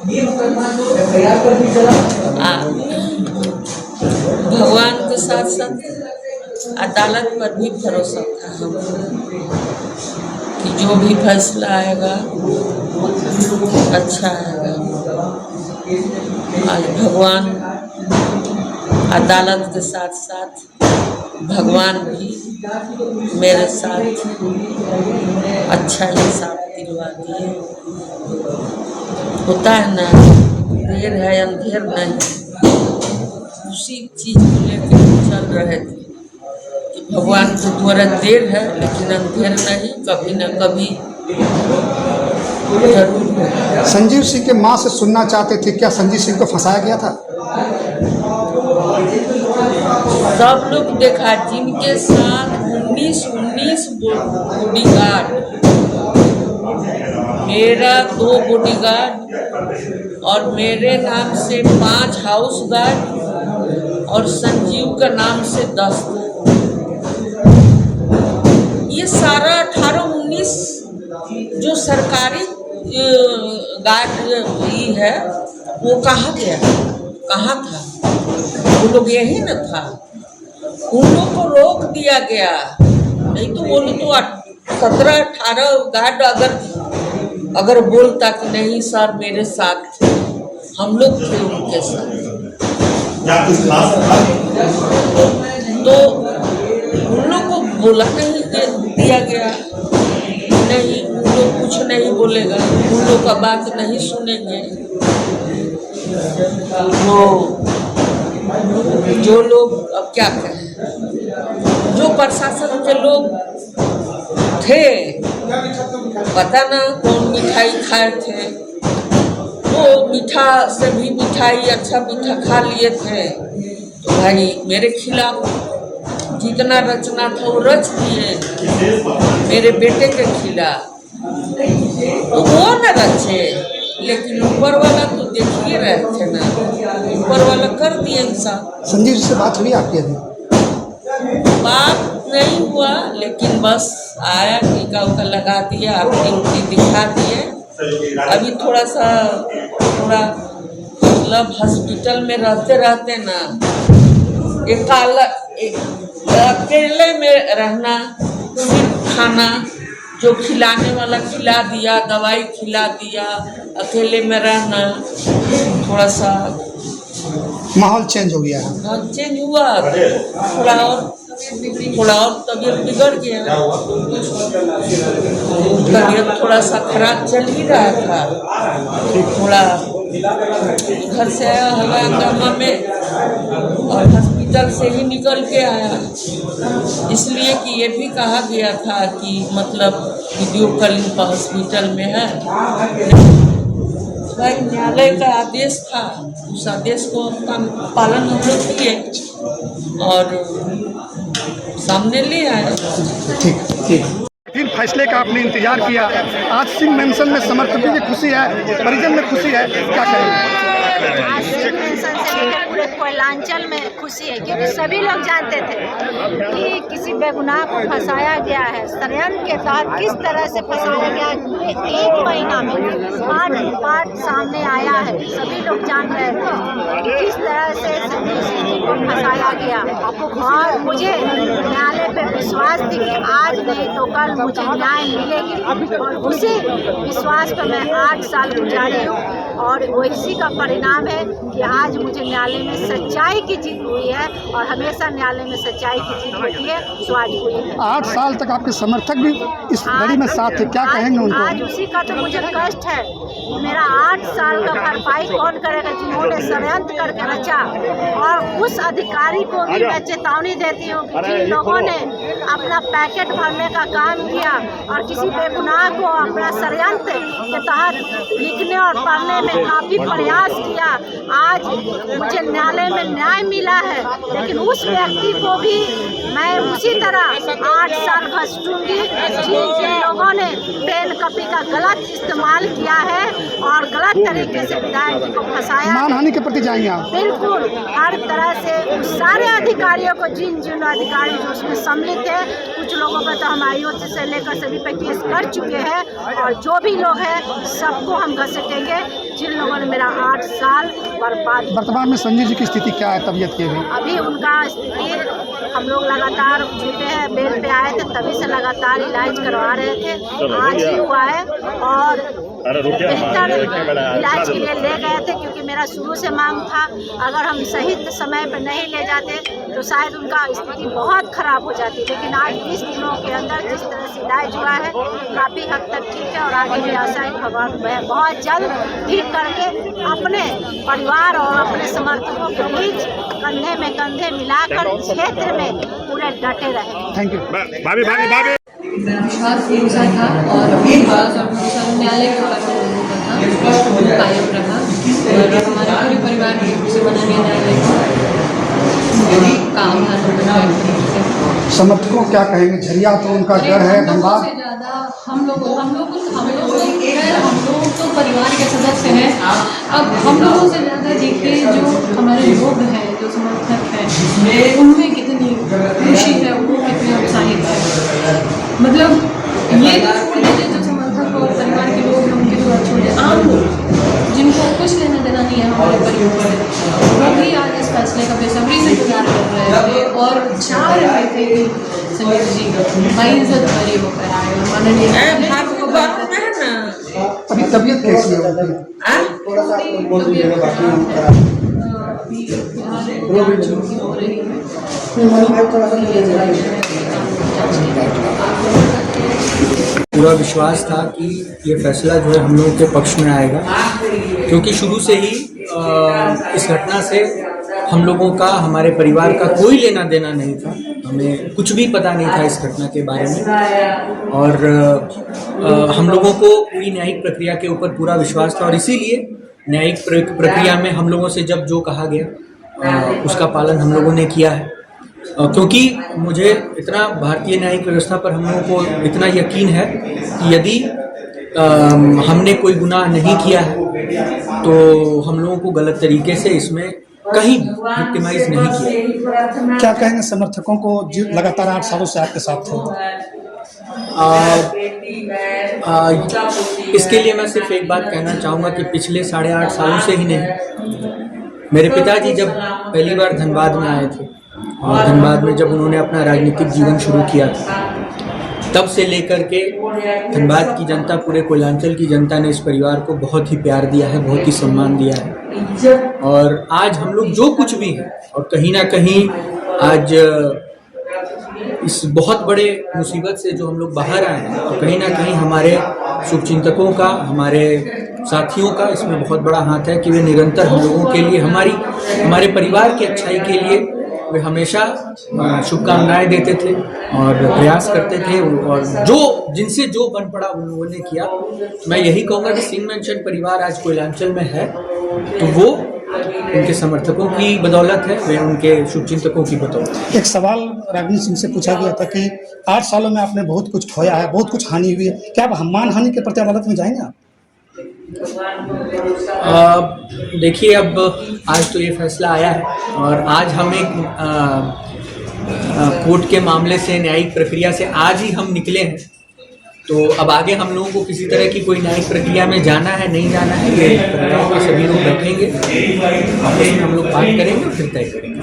भगवान के साथ साथ अदालत पर भी भरोसा था हमको कि जो भी फैसला आएगा अच्छा आएगा। आज भगवान अदालत के साथ साथ भगवान भी मेरे साथ अच्छा हिसाब दिलवा दिए। होता है ना, देर है अंधेर नहीं, उसी चीज को लेकर चल रहे थे कि भगवान के द्वारा देर है लेकिन अंधेर नहीं, कभी न कभी जरूर होगा। संजीव सिंह के मां से सुनना चाहते थे, क्या संजीव सिंह को फंसाया गया था? सब लोग देखा, जिनके साथ 19 बॉडीगार्ड, मेरा 2 बॉडीगार्ड और मेरे नाम से 5 हाउस गार्ड और संजीव का नाम से 10। ये सारा 18-19 जो सरकारी गार्ड है वो कहाँ गया, कहाँ था? वो लोग यही न था, उन लोग को रोक दिया गया। नहीं तो वो लोग तो 17-18 गार्ड अगर बोलता कि नहीं सर मेरे साथ थे, हम लोग थे उनके साथ, तो उन लोग को बोला नहीं दिया गया। नहीं, उन लोग कुछ नहीं बोलेगा, उन लोग का बात नहीं सुनेंगे। जो लोग अब क्या कहें, जो प्रशासन के लोग थे, पता ना कौन मिठाई खाए थे, वो मीठा से भी मिठाई अच्छा मीठा खा लिए थे। तो भाई मेरे खिलाफ जितना रचना था वो रच दिए मेरे बेटे के खिलाफ, तो वो न रचे। लेकिन ऊपर वाला तो देख ही रहे थे ना, ऊपर वाला कर दिए इंसान। संजीव जी से बात हुई आपकी? अभी बात नहीं हुआ, लेकिन बस आया, टीका उका लगा दिया, आखिरी दिखा दिए। अभी थोड़ा मतलब हॉस्पिटल में रहते ना, अकेले में रहना, सिर्फ खाना जो खिलाने वाला खिला दिया, दवाई खिला दिया, अकेले में रहना, थोड़ा सा माहौल चेंज हो गया है। माहौल चेंज हुआ, थोड़ा और तबीयत बिगड़ गया। तबीयत थोड़ा सा खराब चल ही रहा था, थोड़ा घर से आया हवा हंगामा में और हॉस्पिटल से ही निकल के आया, इसलिए कि ये भी कहा गया था कि मतलब वीडियो कॉलिंग पर हॉस्पिटल में है। भाई न्यायालय का आदेश था, उस आदेश को का पालन हम लोग किए और सामने ले आए। ठीक। फिर फैसले का आपने इंतजार किया, आज सिंह मेंशन में समर्थकों की खुशी है, परिजन में खुशी है, क्या कहेंगे? आज सिंह मेंशन से लेकर पूरे कोयलांचल में खुशी है, क्योंकि सभी लोग जानते थे कि किसी बेगुनाह को फंसाया गया है। षड्यंत्र के तहत किस तरह से फंसाया गया है, पूरे 1 महीना में पार्ट सामने आया है। सभी लोग जान रहे थे किस तरह से संजीव सिंह जी को फंसाया गया, और मुझे न्यायालय पे विश्वास थी कि आज नहीं तो कल मुझे न्याय मिलेगी, और उसी विश्वास पर मैं 8 साल गुजारी हूँ, और इसी का परिणाम है कि आज मुझे न्यायालय में सच्चाई की जीत हुई है, और हमेशा न्यायालय में सच्चाई की जीत होती है, सो आज हुई है। 8 साल तक आपके समर्थक भी इस लड़ी में साथ थे, क्या कहेंगे उनको? आज उसी का तो मुझे कष्ट है। मेरा 8 साल का भरपाई कौन करेगा, जिन्होंने षड्यंत्र करके रचा। और उस अधिकारी को भी मैं चेतावनी देती हूँ कि जिन लोगों ने अपना पैकेट भरने का काम किया और किसी बेगुनाह को अपना षड्यंत्र के तहत लिखने और पढ़ने में काफ़ी प्रयास किया, आज मुझे न्यायालय में न्याय मिला है। लेकिन उस व्यक्ति को भी मैं उसी तरह 8 साल घसीटूंगी जिन लोगों ने पेन कॉपी का गलत इस्तेमाल किया है, है और गलत तरीके से विधायक जी को फंसाया। मानहानि के प्रति जाएंगे आप? बिल्कुल, हर तरह से उस सारे अधिकारियों को, जिन अधिकारी जो उसमें सम्मिलित है, कुछ लोगों पर तो हम आईओसी से लेकर सभी पे केस कर चुके हैं और जो भी लोग हैं सबको हम घसीटेंगे जिन लोगों ने मेरा 8 साल बर्बाद। वर्तमान में संजय जी की स्थिति क्या है तबीयत की? अभी उनका स्थिति, हम लोग लगातार छूटे हैं, बेल पे आए थे तभी से लगातार इलाज करवा रहे थे, आज ही हुआ है और बेहतर इलाज के लिए ले गए थे क्योंकि मेरा शुरू से मांग था अगर हम सही समय पर नहीं ले जाते तो शायद उनका स्थिति बहुत खराब हो जाती, लेकिन आज 20 दिनों के अंदर जिस तरह से इलाज हुआ है काफ़ी हद तक ठीक है और आगे भी आशा है भगवान बहुत जल्द ठीक करके अपने परिवार और अपने समर्थकों के बीच कंधे में कंधे मिलाकर क्षेत्र में पूरे डटे रहे। Thank you. विश्वास भरोसा था और विश्वास और भरोसा न्यायालय के ऊपर था कायम रहा और हमारे पूरे परिवार से माननीय न्यायालय का आभार। समर्थकों क्या कहेंगे? झरिया तो उनका घर है, धनबाद से ज़्यादा हम लोग तो परिवार के सदस्य हैं। अब हम लोगों से ज़्यादा देखिए जो हमारे लोग हैं, जो समर्थक हैं, उनमें कितनी खुशी है, वो कितने उत्साहित है। मतलब ये तो छोड़ दीजिए जो समर्थक और परिवार के लोग हैं उनके जो छोड़े आम लोग जिनको कुछ लेना देना नहीं है हमारे परिवार से, वो भी आज इस फैसले का बेसब्री से इंतजार कर रहे थे और चाह रहे थे कि संजय जी बाइज्जत बरी होकर आए और माननीय अभी तबीयत कैसी है? पूरा विश्वास था कि ये फैसला जो है हम लोगों के पक्ष में आएगा, क्योंकि शुरू से ही इस घटना से हम लोगों का, हमारे परिवार का कोई लेना देना नहीं था। हमें कुछ भी पता नहीं था इस घटना के बारे में और हम लोगों को पूरी न्यायिक प्रक्रिया के ऊपर पूरा विश्वास था और इसीलिए न्यायिक प्रक्रिया में हम लोगों से जब जो कहा गया उसका पालन हम लोगों ने किया है, क्योंकि मुझे इतना भारतीय न्यायिक व्यवस्था पर हम लोगों को इतना यकीन है कि यदि हमने कोई गुनाह नहीं किया है तो हम लोगों को गलत तरीके से इसमें कहीं विक्टिमाइज नहीं किया। क्या कहेंगे समर्थकों को जो लगातार 8 सालों से आपके साथ थे? इसके लिए मैं सिर्फ एक बात कहना चाहूँगा कि पिछले 8.5 सालों से ही नहीं, मेरे पिताजी जब पहली बार धनबाद में आए थे और धनबाद में जब उन्होंने अपना राजनीतिक जीवन शुरू किया था, तब से लेकर के धनबाद की जनता, पूरे कोयलांचल की जनता ने इस परिवार को बहुत ही प्यार दिया है, बहुत ही सम्मान दिया है और आज हम लोग जो कुछ भी हैं और कहीं ना कहीं आज इस बहुत बड़े मुसीबत से जो हम लोग बाहर आए हैं और कहीं ना कहीं हमारे शुभचिंतकों का, हमारे साथियों का इसमें बहुत बड़ा हाथ है कि वे निरंतर हम लोगों के लिए, हमारे परिवार की अच्छाई के लिए वे हमेशा शुभकामनाएं देते थे और प्रयास करते थे और जिनसे जो बन पड़ा उन लोगों ने किया। मैं यही कहूँगा कि सिंह मेंशन परिवार आज कोयलांचल में है तो वो उनके समर्थकों की बदौलत है, वे उनके शुभचिंतकों की बदौलत। एक सवाल रागिनी सिंह से पूछा गया था कि 8 सालों में आपने बहुत कुछ खोया है, बहुत कुछ हानि हुई है, क्या आप मानहानि के प्रति अदालत में जाएंगे आप? देखिए, अब आज तो ये फैसला आया है और आज हम एक कोर्ट के मामले से, न्यायिक प्रक्रिया से आज ही हम निकले हैं, तो अब आगे हम लोगों को किसी तरह की कोई न्यायिक प्रक्रिया में जाना है नहीं जाना है, ये परिवार के सभी लोग बैठेंगे, आपस में हम लोग बात करेंगे और फिर तय करेंगे।